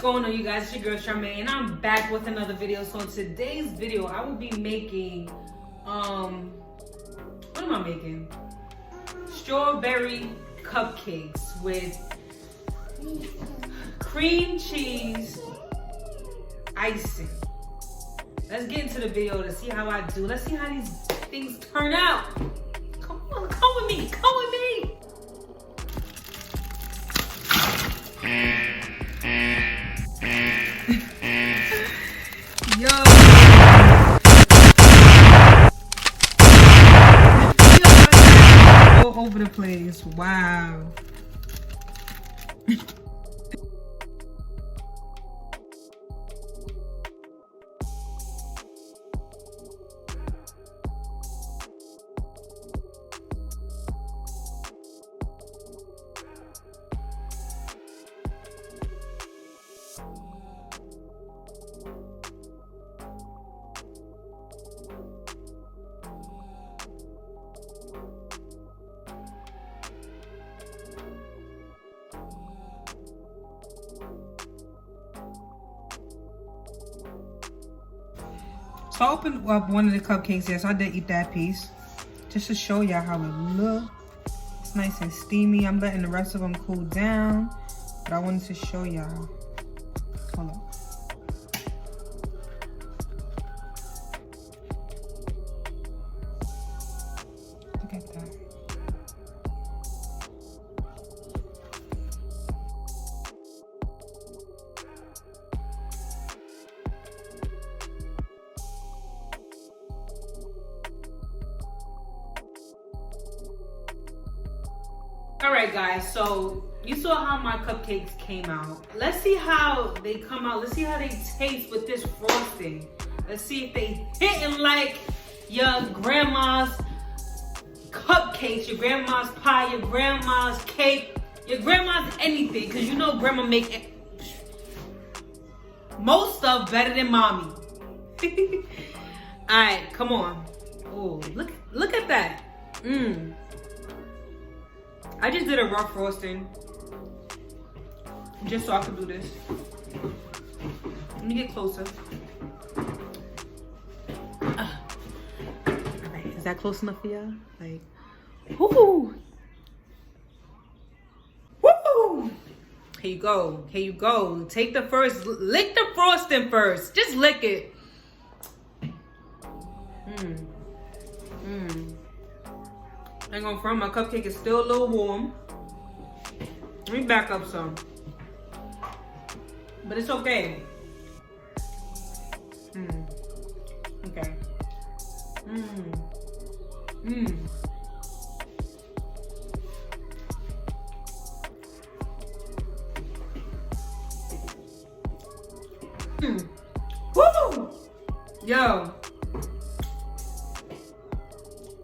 going on, you guys? It's your girl Charmaine, and I'm back with another video. So in today's video, I will be making, what am I making? Strawberry cupcakes with cream cheese icing. Let's get into the video to see how I do. Let's see how these things turn out. Come on, come with me, come with me. Yo. All over the place. Wow. So I opened up one of the cupcakes here, so I did eat that piece. Just to show y'all how it looks. It's nice and steamy. I'm letting the rest of them cool down. But I wanted to show y'all. Hold on. Look at that. Alright guys, so you saw how my cupcakes came out. Let's see how they come out. Let's see how they taste with this frosting. Let's see if they hitting like your grandma's cupcakes, your grandma's pie, your grandma's cake, your grandma's anything. Cause you know grandma make it, most stuff better than mommy. Alright, come on. Oh, look at that. I just did a rough frosting just so I could do this. Let me get closer. Alright, is that close enough for y'all? Like, whoo! Woo! Here you go. Here you go. Take the first, lick the frosting first. Just lick it. I ain't gonna front, my cupcake is still a little warm. Let me back up some. But it's okay. Okay. Woo! Yo.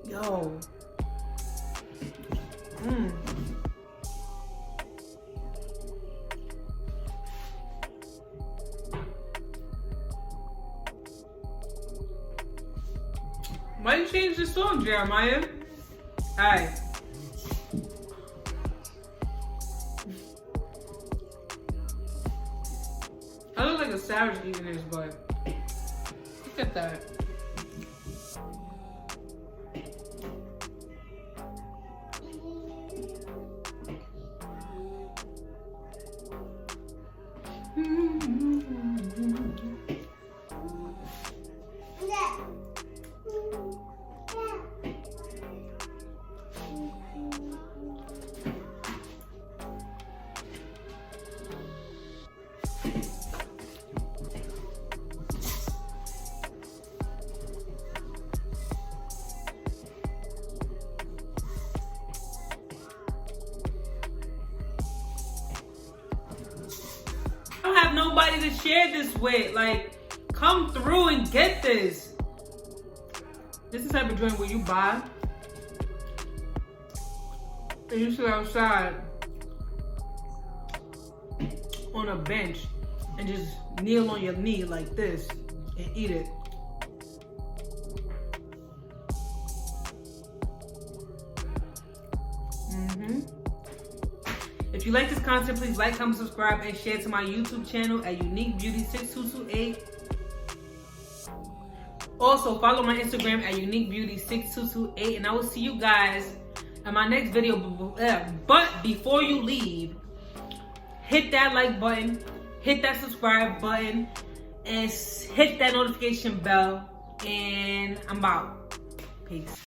Yo. Why you change the song, Jeremiah? Alright. I look like a savage eating this, but look at that. I don't have nobody to share this with. Like, come through and get this. This is the type of joint where you buy and you sit outside on a bench and just kneel on your knee like this and eat it. If you like this content, please like, comment, subscribe, and share to my YouTube channel at Unique Beauty 6228. Also, follow my Instagram at Unique Beauty 6228, and I will see you guys in my next video. But before you leave, hit that like button, hit that subscribe button, and hit that notification bell. And I'm out. Peace.